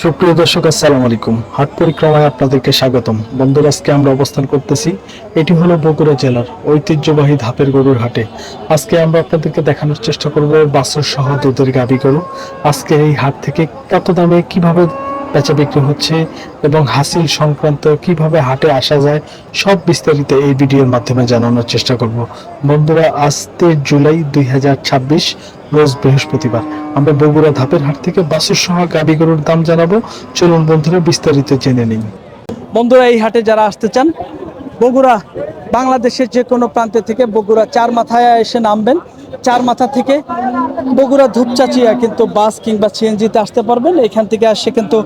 সুপ্রিয় দর্শক, আসসালামু আলাইকুম। হাট পরিক্রমায় আপনাদেরকে স্বাগতম। বন্ধুরা, আজকে আমরা অবস্থান করতেছি, এটি হলো বগুড়া জেলার ঐতিহ্যবাহী ধাপের গরুর হাটে। আজকে আমরা আপনাদেরকে দেখানোর চেষ্টা করব বাছুর সহ দুধের গাভী গরু। আজকে এই হাট থেকে কত দামে কিভাবে বেচা বিক্রি হচ্ছে এবং হাসিল সংক্রান্ত কিভাবে হাটে আসা যায়, সব বিস্তারিত এই ভিডিওর মাধ্যমে জানানোর চেষ্টা করব। বন্ধুরা, আজ 3 জুলাই 2026, রোজ বৃহস্পতিবার। আমরা বগুড়া ধাপের হাট থেকে বাছুর সহ গাভী গরুর দাম জানাবো। চলুন বন্ধুরা, বিস্তারিত জেনে নিন। বন্ধুরা, এই হাটে যারা আসতে চান, বগুড়া বাংলাদেশের যে কোনো প্রান্তে থেকে বগুড়া চার মাথায় এসে নামবেন। চার মাথা থেকে বগুড়া ধূপচাচিয়া কিন্তু বাস কিংবা সিএনজিতে আসতে পারবেন। এখান থেকে আসে কিন্তু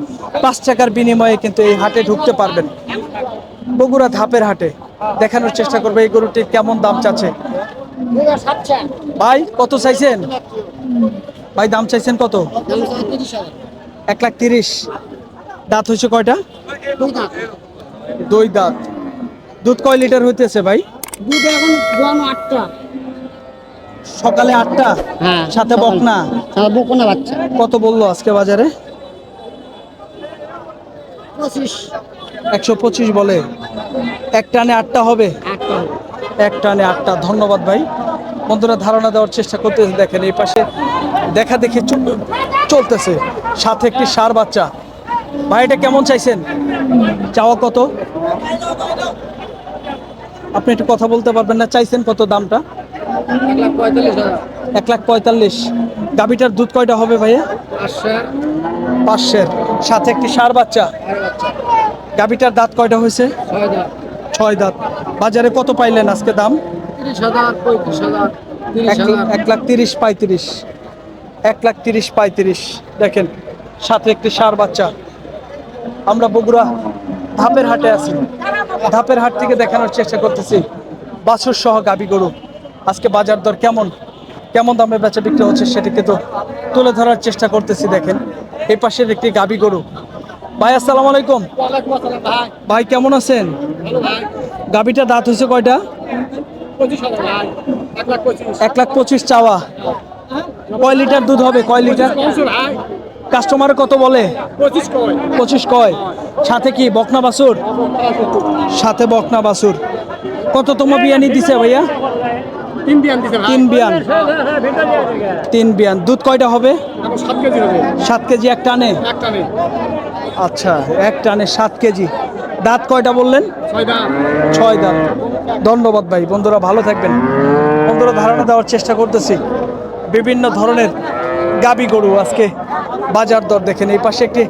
5 টাকার বিনিময়ে কিন্তু এই হাটে ঢুকতে পারবেন। বগুড়া ধাপের হাটে দেখানোর চেষ্টা করবে এই গরুটির কেমন দাম চাচ্ছে। ভাই কত চাইছেন? ভাই দাম চাইছেন কত? 1,30,000। দাঁত হয়েছে কয়টা? 2 দাঁত। দুধ কয় লিটার হইতেছে ভাই? দুধ এখন দোয়ানো 8টা। সকালে 8টা, হ্যাঁ, সাথে বকনা। বকনা বাচ্চা কত বললো আজকে বাজারে? 25। 125 বলে। এক টানে 8টা হবে? 8টা। এক টানে 8টা। ধন্যবাদ ভাই। বন্ধুরা, ধারণা দেওয়ার চেষ্টা করতেছে। দেখেন এই পাশে দেখা দেখি চলতেছে, সাথে একটি ষাঁড় বাচ্চা। ভাই এটা কেমন চাইছেন? চাওয়া কত? আপনি একটু কথা বলতে পারবেন না? চাইছেন কত দামটা? 1,45,000। 1,45,000। গাভীটার দুধ কয়টা হবে ভাইয়া? 500। সাথে একটি ষাঁড় বাচ্চা। গাভীটার দাঁত কয়টা হয়েছে? 6 দাঁত। বাজারে কত পাইলেন আজকে দাম? 30,000, 35,000, 30,000। 1,30,000, 35,000। 1,30,000, 35,000। দেখেন, সাথে একটি ষাঁড় বাচ্চা। আমরা বগুড়া ধাপের হাটে আছি। ধাপের হাট থেকে দেখানোর চেষ্টা করতেছি বাছুর সহ গাভী গরু। আজকে বাজার দর কেমন, কেমন দামে বেচা বিক্রি হচ্ছে সেটিকে তো তুলে ধরার চেষ্টা করতেছি। দেখেন এই পাশের একটি গাভী গরু। ভাই আসসালামু আলাইকুম। ভাই, ভাই কেমন আছেন? ভালো ভাই। গাভীটা দাঁত হয়েছে কয়টা? 25,000 ভাই। 1,25,000। 1,25,000 চাওয়া। কয় লিটার দুধ হবে? কয় লিটার? ভাই, কাস্টমার কত বলে? 25 কয়। 25 কয়। সাথে কি বকনা বাছুর? সাথে বকনা বাছুর। কততম বিয়ানি দিছে ভাইয়া? 3 বিয়ান দিছে ভাই। 3 বিয়ান। 3 বিয়ান। দুধ কয়টা হবে? এখন 7 কেজি হবে। 7 কেজি এক টানে? একটা নেই। আচ্ছা, এক টানে 7 কেজি। দাঁত কয়টা বললেন? 6 দাম। 6 দাঁত। ধন্যবাদ ভাই। বন্ধুরা ভালো থাকবেন। বন্ধুরা, ধারণা দেওয়ার চেষ্টা করতেছি বিভিন্ন ধরনের গাবি গরু। আজকে বাজার দর দেখেন। এই পাশে একটি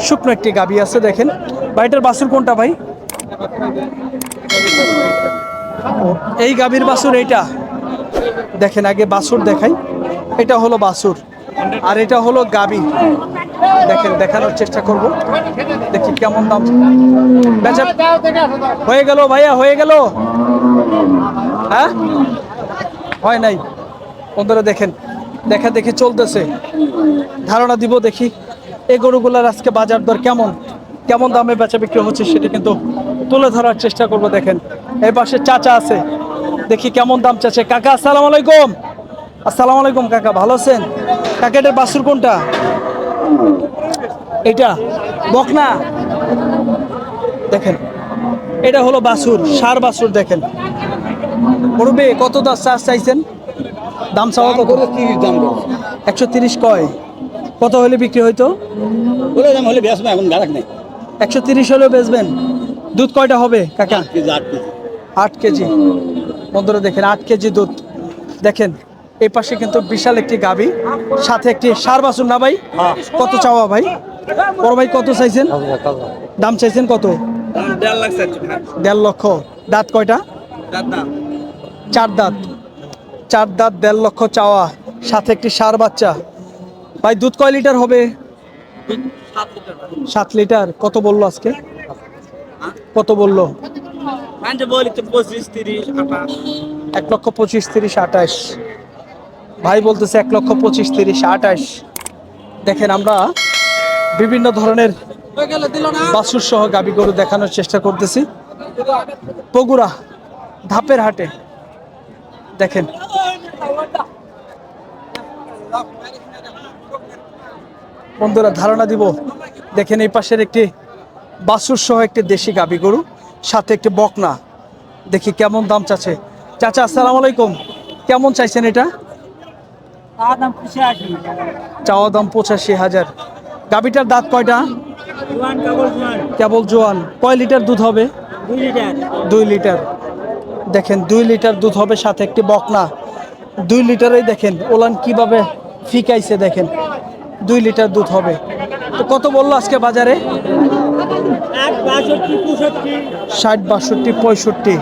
শুকনো একটি গাবি আছে। দেখেন ভাইটার বাছুর কোনটা ভাই? এই গাবির বাছুর এইটা। দেখেন আগে বাছুর দেখাই। এটা হলো বাছুর আর এটা হলো গাবি। দেখেন, দেখানোর চেষ্টা করব, দেখি কেমন দাম বেচা হয়ে গেল। ভাইয়া হয়ে গেল? হ্যাঁ, হয় নাই। বন্ধুরা দেখেন, দেখা দেখি চলতেছে। ধারণা দিব দেখি এই গরুগুলার আজকে বাজার দর কেমন, কেমন দামে বেচা বিক্রি হচ্ছে সেটা কিন্তু তুলে ধরার চেষ্টা করব। দেখেন এই পাশে চাচা আছে, দেখি কেমন দাম চাচ্ছে। কাকা আসসালামু আলাইকুম। আসসালামু আলাইকুম কাকা, ভালো আছেন? কাকা এটার বাছুর কোনটা? এটা বকনা। দেখেন এটা হলো বাছুর, ষাঁড় বাছুর। দেখেন মুরব্বি কত দাম চাইছেন? দাম চাওয়া কত? 30 দাম। 130 কয়। কত হলে বিক্রি হইতো? বলে দাম হলে বেশ এখন গারাক নেই। 130 হলেও বেচবেন। দুধ কয়টা হবে কাকা? 8 কেজি। বন্ধুরা দেখেন 8 কেজি দুধ। দেখেন এই পাশে কিন্তু বিশাল একটি গাভী, সাথে একটি ষাঁড় বাছুর। না ভাই, কত চাওয়া ভাই? বড় ভাই কত চাইছেন? দাম চাইছেন কত? 1.5 লক্ষ। দাঁত কয়টা? 4 দাঁত। 4 দাঁত, 1.5 লক্ষ চাওয়া, সাথে একটি ষাঁড় বাচ্চা। ভাই দুধ কয় লিটার হবে? 7 লিটার। কত বললো আজকে? কত বললো? 1,25,000, 30,000, 28। ভাই বলতেছে 1,25,000, 30,000, 28। দেখেন আমরা বিভিন্ন ধরনের বাছুর সহ গাবি গরু দেখানোর চেষ্টা করতেছি বগুড়া ধাপের হাটে। দেখেন বন্ধুরা, ধারণা দিব দেখেন এই পাশের একটি বাছুর সহ একটি দেশি গাভী গরু, সাথে একটি বকনা। দেখি কেমন দাম চাচ্ছে। চাচা আসসালামু আলাইকুম, কেমন চাইছেন এটা? চাওয়া দাম 85,000। গাভীটার দাঁত কয়টা? কেবল জোয়ান। কয় লিটার দুধ হবে? 2 লিটার। দেখেন 2 লিটার দুধ হবে, সাথে একটি বকনা। 2 লিটারেই দেখেন ওলান কিভাবে ফিকাইছে, দেখেন 2 লিটার দুধ হবে। তো কত বললো আজকে বাজারে? 60, 62, 65।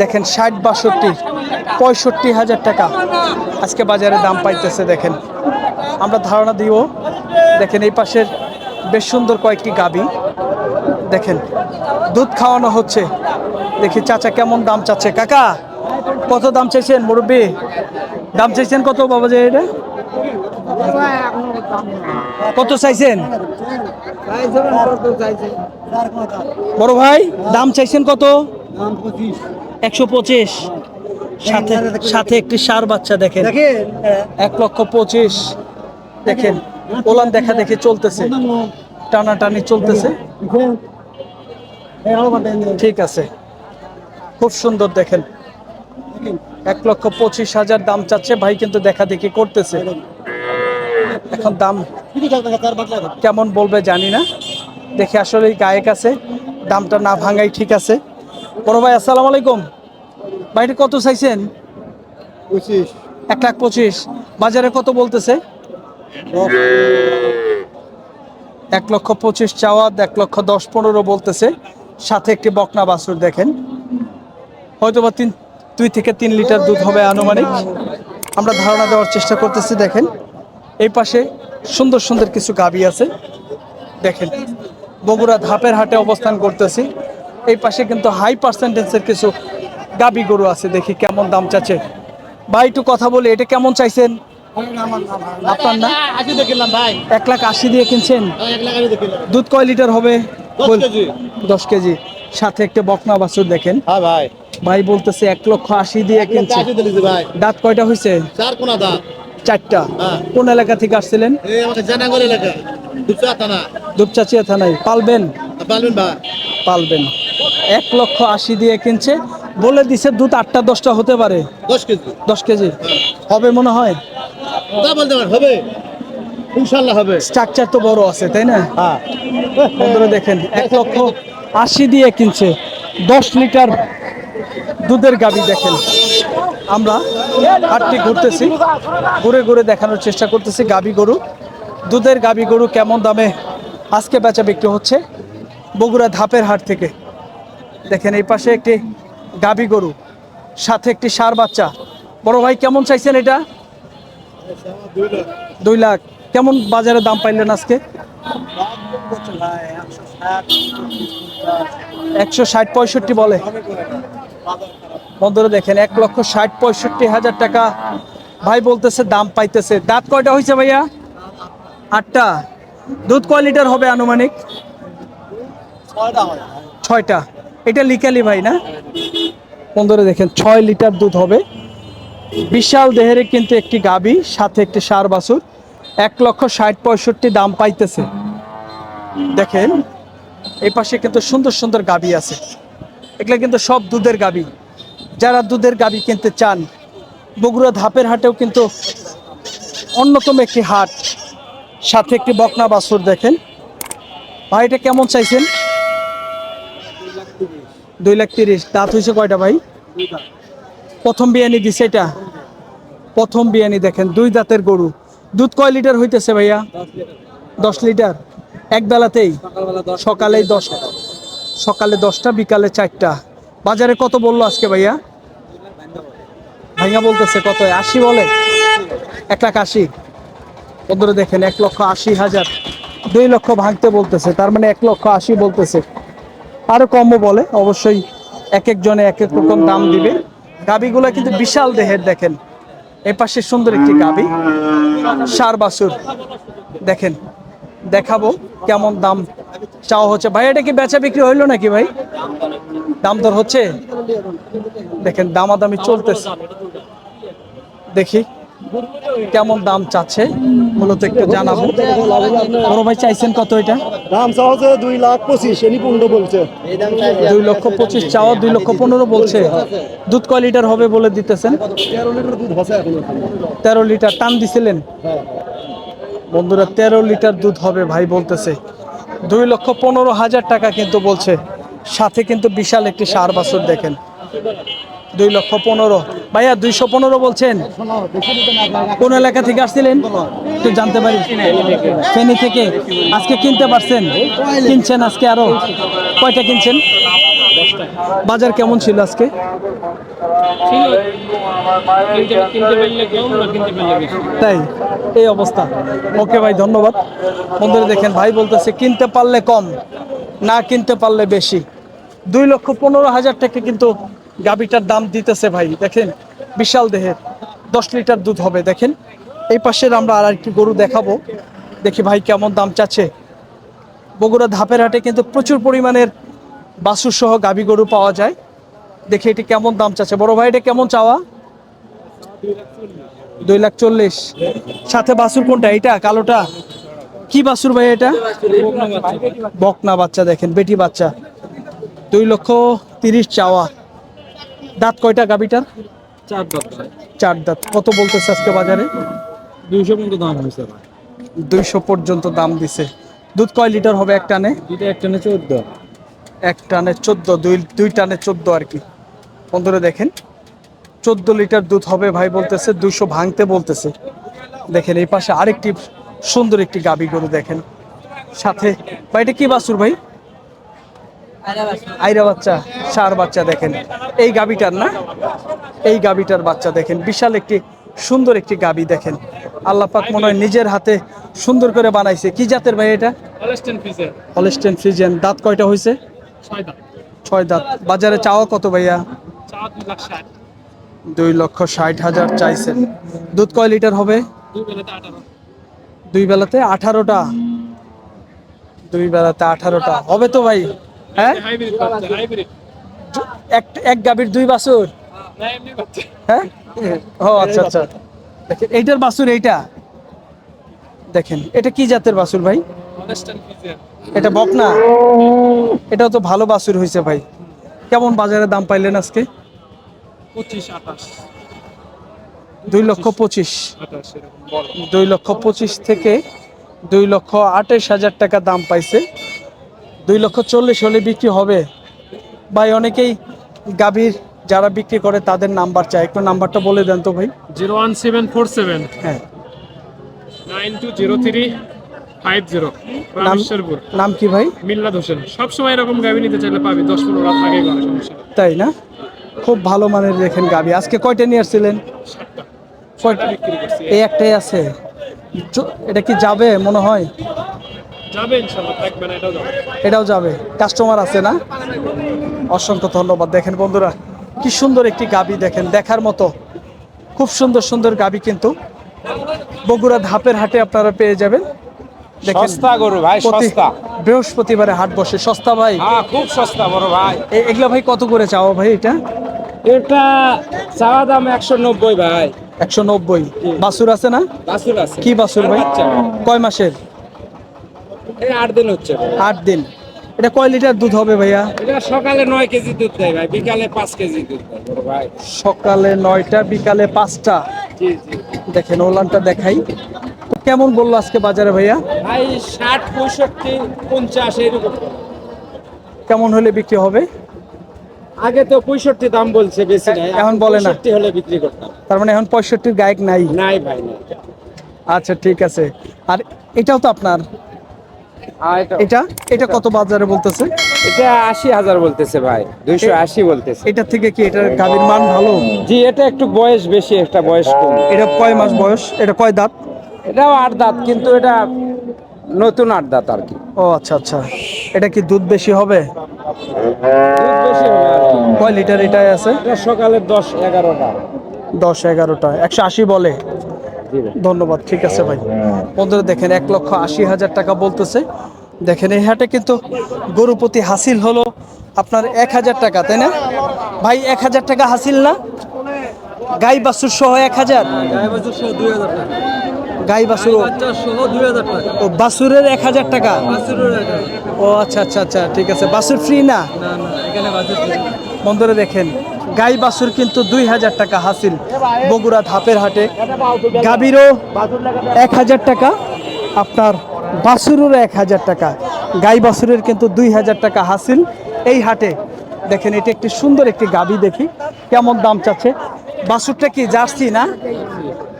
দেখেন 60, 62, 65,000 টাকা আজকে বাজারে দাম পাইতেছে। দেখেন আমরা ধারণা দিব। দেখেন এই পাশের বেশ সুন্দর কয়েকটি গাভী, দেখেন দুধ খাওয়ানো হচ্ছে। দেখি চাচা কেমন দাম চাচ্ছে। কাকা কত দাম চাইছেন? মুরব্বী দাম চাইছেন কত বাবা? যে এটা কত চাইছেন বড় ভাই? দাম চাইছেন কত? 125। সাথে সাথে একটি ষাঁড় বাচ্চা, দেখেন 1,25,000। দেখেন ওলান দেখা দেখে চলতেছে, টানাটানি চলতেছে। ঠিক আছে, খুব সুন্দর। দেখেন 1,25,000 দাম চাচ্ছে ভাই, কিন্তু দেখা দেখি করতেছে। এখন দাম কেমন বলবে জানি না। দেখে আসলে গায়ক আছে, দামটা না ভাঙাই ঠিক আছে। বড় ভাই আসসালামু আলাইকুম, ভাইটা কত চাইছেন? 1,25,000। বাজারে কত বলতেছে? 1,25,000 চাওয়া, 1,10,15 বলতেছে। সাথে একটি বকনা বাছুর। দেখেন হয়তোবা 2 থেকে 3 লিটার দুধ হবে আনুমানিক, আমরা ধারণা দেওয়ার চেষ্টা করতেছি। দেখেন এই পাশে সুন্দর সুন্দর কিছু গাভী আছে। দেখেন বগুড়া ধাপের হাটে অবস্থান করতেছি। এই পাশে কিন্তু হাই পার্সেন্টেজের কিছু গাভী গরু আছে। দেখি কেমন দাম চাচ্ছে। ভাই একটু কথা বলি, এটা কেমন চাইছেন? আপনার না? 1,80,000 দিয়ে কিনছেন। দুধ কয় লিটার হবে? 10 কেজি। সাথে একটা বকনা বাছুর। দেখেন ভাই বলতেছে 1,80,000 দিয়ে কিনছে। দাঁত কয়টা হয়েছে? 4টা। কোন এলাকা থেকে আসছিলেন? দুপচাচিয়া থানায়। পালবেন? পালবেন। 1,80,000 দিয়ে কিনছে, বলে দিছে দুধ 8টা 10টা হতে পারে। 10 কেজি হবে মনে হয়। স্ট্রাকচার তো বড় আছে, তাই না? বন্ধুরা দেখেন 1,80,000 দিয়ে কিনছে 10 লিটার দুধের গাভী। দেখেন আমরা হাটটি ঘুরতেছি, ঘুরে ঘুরে দেখানোর চেষ্টা করতেছি গাভী গরু, দুধের গাভী গরু কেমন দামে আজকে বেচা বিক্রি হচ্ছে বগুড়া ধাপের হাট থেকে। দেখেন এই পাশে একটি গাভী গরু, সাথে একটি ষাঁড় বাচ্চা। বড় ভাই কেমন চাইছেন এটা? 2 লাখ। কেমন বাজারে দাম পাইলেন আজকে? 160, 65 বলে। বন্ধুরা দেখেন 1,60,000, 65,000 টাকা ভাই বলতেছে দাম পাইতেছে। দাঁত কয়টা হয়েছে ভাইয়া? 8টা। দুধ কয় লিটার হবে আনুমানিক? 6টা। এটা লিকালি ভাই না? বন্ধুরা দেখেন 6 লিটার দুধ হবে। বিশাল দেহের কিন্তু একটি গাভী, সাথে একটি ষাঁড় বাছুর। 1,60,000, 65 দাম পাইতেছে। দেখেন এই পাশে কিন্তু সুন্দর সুন্দর গাভী আছে। এগুলো কিন্তু সব দুধের গাভী। যারা দুধের গাভী কিনতে চান, বগুড়া ধাপের হাটেও কিন্তু অন্যতম একটি হাট, সাথে একটি বকনা বাছুর। দেখেন ভাই এটা কেমন চাইছেন? 2,30,000। দাঁত হয়েছে কয়টা ভাই? প্রথম বিয়ানি দিছে এটা? প্রথম বিয়ানি। দেখেন 2 দাঁতের গরু। দুধ কয় লিটার হইতেছে ভাইয়া? 10 লিটার এক বেলাতেই? সকালে 10টা, বিকালে 4টা। বাজারে কত বললো আজকে ভাইয়া? ভাইয়া বলতেছে কত? 80 বলে। 1,80,000। বন্ধুরা দেখেন 1,80,000, 2 লক্ষ ভাঙতে বলতেছে, তার মানে 1,80,000 বলতেছে। আরো কমও বলে, অবশ্যই এক একজনে এক এক রকম দাম দিবে। গাভীগুলো কিন্তু বিশাল দেহের। দেখেন এ পাশে সুন্দর একটি গাভী, ষাঁড় বাছুর। দেখেন দেখাবো কেমন দাম চাওয়া হচ্ছে। ভাই এটা কি বেচা বিক্রি হইলো নাকি ভাই? দাম দর হচ্ছে। দেখেন দামাদামি চলতেছে। দেখি কেমন দাম চাচ্ছে মূলত একটু জানাবো। বড় ভাই চাইছেন কত এটা? দাম চাওয়া 2,25,000, এনি 15 বলছে। 2,25,000 চাওয়া, 2,15,000 বলছে। দুধ কয় লিটার হবে বলে দিতেছেন? 13 লিটার দুধ আছে এখন। 13 লিটার টান দিছিলেন বন্ধুরা, 13 লিটার দুধ হবে ভাই বলতেছে। 2,15,000 টাকা কিন্তু বলছে। সাথে কিন্তু বিশাল একটি ষাঁড় বাছুর দেখেন। 2,15,000 ভাইয়া 215 বলছেন। কোন এলাকা থেকে আসছিলেন একটু জানতে পারি? ফেনী থেকে। আজকে কিনতে পারছেন? কিনছেন আজকে আরো কয়টা কিনছেন? বাজার কেমন ছিল আজকে? তাই এই অবস্থা। ওকে ভাই ধন্যবাদ। বন্ধুরা দেখেন ভাই বলতেছে কিনতে পারলে কম, না কিনতে পারলে বেশি। 2,15,000 টাকা কিন্তু গাবিটার দাম দিতেছে ভাই। দেখেন বিশাল দেহের, 10 লিটার দুধ হবে। দেখেন এই পাশের আমরা আর একটি গরু দেখাবো, দেখি ভাই কেমন দাম চাচ্ছে। বগুড়া ধাপের হাটে কিন্তু প্রচুর পরিমাণের বাছুর সহ গাবি গরু পাওয়া যায়। দেখি এটি কেমন দাম চাচ্ছে। বড় ভাই এটা কেমন চাওয়া? 2,40,000। সাথে বাছুর কোনটা? এটা কালোটা কি বাছুর ভাই? এটা বকনা বাচ্চা। দেখেন বেটি বাচ্চা। 2,30,000 চাওয়া। দাঁত কয়টা গাবিটার? 4 দাঁত। কত বলতেছে আজকে বাজারে? 200 পর্যন্ত দাম হয়েছে ভাই। 200 পর্যন্ত দাম দিছে। দুধ কয় লিটার হবে এক টানে? দুইটা এক টানে 14। এক টানে 14, দুই টানে 14 আর কি। বন্ধুরা দেখেন 14 লিটার দুধ হবে ভাই বলতেছে। 200 ভাঙতে বলতেছে। দেখেন এই পাশে আরেকটি সুন্দর একটি গাবি গরু দেখেন সাথে। ভাই এটা কি বাছুর ভাই? আইরা বাচ্চা, ষাঁড় বাচ্চা। দেখেন এই গাবিটার না, এই গাবিটার বাচ্চা দেখেন। বিশাল একটি সুন্দর একটি গাবি দেখেন। আল্লাহ পাক মনে হয় নিজের হাতে সুন্দর করে বানাইছে। কি জাতের ভাই এটা? Holstein Friesian. দাঁত কয়টা হয়েছে? 6 দাঁত। বাজারে চাওয়া কত ভাইয়া? 2,60,000 চাইছেন। দুধ কয় লিটার হবে? 2 বেলাতে 18টা। 2 বেলাতে 18টা হবে তো ভাই? হ্যাঁ, এক গাভীর 2 বাছুর। হ্যাঁ, ও আচ্ছা আচ্ছা। দেখেন এইটার বাছুর। এইটা দেখেন এটা কি জাতের বাছুর ভাই? এটা বকনা। এটাও তো ভালো বাছুর হয়েছে ভাই। কেমন বাজারে দাম পাইলেন আজকে? 2,25,000। 2,25,000 থেকে 2,28,000 টাকা দাম পাইছে। 2,40,000 হলে বিক্রি হবে ভাই। অনেকেই গাভীর যারা বিক্রি করে তাদের নাম্বার চাই, একটু নাম্বারটা বলে দেন তো ভাই। 01747 হ্যাঁ। 920350। রামেশ্বরপুর। নাম কি ভাই? মিল্লাদ হোসেন। সবসময় এরকম গাভি নিতে চাইলে পাবি, 10-15 রাত আগে করে সমস্যা নেই। তাই না? খুব ভালো মানের দেখেন গাভী। আজকে কয়টা নিয়ে আসছিলেন? 7টা বিক্রি করছি। এই একটাই আছে। এটা কি যাবে মনে হয়? যাবে ইনশাআল্লাহ, থাকবে না, এটাও যাবে। এটাও যাবে। কাস্টমার আছে না? অসংখ্য ধন্যবাদ। দেখেন বন্ধুরা কি সুন্দর একটি গাভী দেখেন, দেখার মতো। খুব সুন্দর সুন্দর গাভী কিন্তু বগুড়া ধাপের হাটে আপনারা পেয়ে যাবেন। দেখেন সস্তা গরু ভাই, প্রতি সস্তা। বৃহস্পতিবারে হাট বসে। সস্তা ভাই? হ্যাঁ, খুব সস্তা বড় ভাই। এগুলা ভাই কত করে চাও ভাই এটা? এটা চাওয়া দাম 190 ভাই। 190। বাছুর আছে না? বাছুর আছে। কি বাছুর ভাই? বাচ্চা ভাই। কয় মাসের? এই 8 দিন হচ্ছে ভাই। 8 দিন। এটা কয় লিটার দুধ হবে ভাইয়া? এটা সকালে 9 কেজি দুধ দেয় ভাই, বিকালে 5 কেজি দুধ দেয় বড় ভাই। সকালে 9টা, বিকালে 5টা। জি জি দেখেন ওলানটা দেখাই। কেমন বললো আজকে বাজারে ভাইয়া? ভাই 60, 65, 50 এরকম। কেমন হলে বিক্রি হবে? আগে তো 65 দাম বলছে, বেশি নাই। এখন বলে না। 65 হলে বিক্রি করতাম। তার মানে এখন 65-র গায়ক নাই? নাই ভাই নাই। আচ্ছা ঠিক আছে। আর এটাও তো আপনার? আর এটা এটা কত বাজারে বলতেছে? এটা 80,000 বলতেছে ভাই, 280 বলতেছে। এটা থেকে কি এটার গাভীর মান ভালো? জি, এটা একটু বয়স বেশি, একটা বয়স কম। এটা কয় মাস বয়স? এটা কয় দাঁত? এটাও 8 দাঁত, কিন্তু এটা নতুন 8 দাঁত আর কি। ও আচ্ছা আচ্ছা। এটা কি দুধ বেশি হবে? দুধ বেশি হবে আর কি। কয় লিটার এটাই আছে? এটা সকালে 10-11টা। 10-11টা। 180 বলে? জি ভাই। ধন্যবাদ। ঠিক আছে ভাই। বন্ধুরা দেখেন 1,80,000 টাকা বলতেছে। দেখেন এই হাটে কিন্তু গরু প্রতি হাসিল হলো আপনার 1,000 টাকা, তাই না ভাই? 1,000 টাকা হাসিল না? গাই বাছুর সহ 1000, গায়ে বাছুর সহ 2000 টাকা, গাই বাছুর বাচ্চা সহ 2000 টাকা, ও বাছুরের 1000 টাকা। বাছুরের টাকা। ও আচ্ছা আচ্ছা আচ্ছা, ঠিক আছে। বাছুর ফ্রি না? না না, এখানে বাছুর ফ্রি। বন্ধুরা দেখেন, গাই বাছুর কিন্তু 2000 টাকা হাসিল বগুড়া ধাপের হাটে। গাভীরও 1000 টাকা, আপনার বাছুরেরও 1000 টাকা। গাই বাছুরের কিন্তু 2000 টাকা হাসিল এই হাটে। দেখেন, এটা একটি সুন্দর একটি গাভী, দেখি কেমন দাম চাচ্ছে। বাছুরটা কি জার্সি না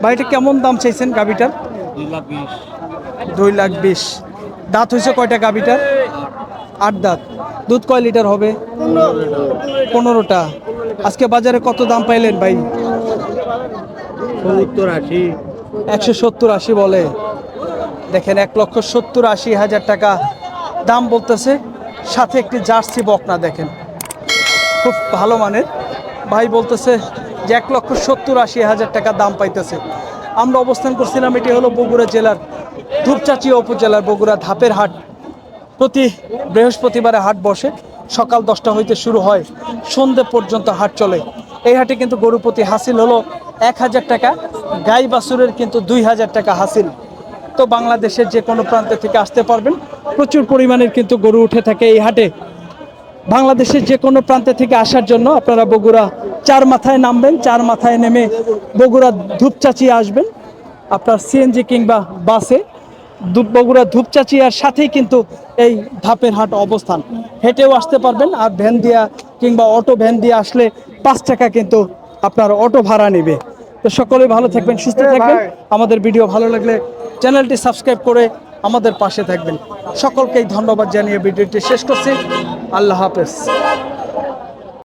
ভাই? এটা কেমন দাম চাইছেন গাভীটার? 2,20,000। দাঁত হয়েছে কয়টা গাভীটার? 8 দাঁত। দুধ কয় লিটার হবে? 15টা। আজকে বাজারে কত দাম পাইলেন ভাই? 70-80। 170-80 বলে। দেখেন, 1,70,80,000 টাকা দাম বলতেছে। সাথে একটি জার্সি বকনা, দেখেন খুব ভালো মানের। ভাই বলতেছে যে 1,70,80,000 টাকা দাম পাইতেছে। আমরা অবস্থান করছিলাম, এটি হলো বগুড়া জেলার ধূপচাচিয়া উপজেলার বগুড়া ধাপের হাট। প্রতি বৃহস্পতিবারে হাট বসে, সকাল 10টা হইতে শুরু হয়, সন্ধ্যে পর্যন্ত হাট চলে। এই হাটে কিন্তু গরু প্রতি হাসিল হলো 1000 টাকা, গাই বাছুরের কিন্তু 2000 টাকা হাসিল। তো বাংলাদেশের যে কোনো প্রান্ত থেকে আসতে পারবেন, প্রচুর পরিমাণের কিন্তু গরু উঠে থাকে এই হাটে। বাংলাদেশের যে কোনো প্রান্তে থেকে আসার জন্য আপনারা বগুড়া 4 মাথায় নামবেন, 4 মাথায় নেমে বগুড়া ধূপচাচিয়া আসবেন আপনার সিএনজি কিংবা বাসে। বগুড়া ধূপচাচিয়ার সাথেই কিন্তু এই ধাপের হাট অবস্থান। হেঁটেও আসতে পারবেন, আর ভ্যান দিয়া কিংবা অটো ভ্যান দিয়ে আসলে 5 টাকা কিন্তু আপনার অটো ভাড়া নেবে। তো সকলেই ভালো থাকবেন, সুস্থ থাকবেন। আমাদের ভিডিও ভালো লাগলে চ্যানেলটি সাবস্ক্রাইব করে আমাদের পাশে থাকবেন। সকলকেই ধন্যবাদ জানিয়ে ভিডিওটি শেষ করছি। আল্লাহ হাফেজ।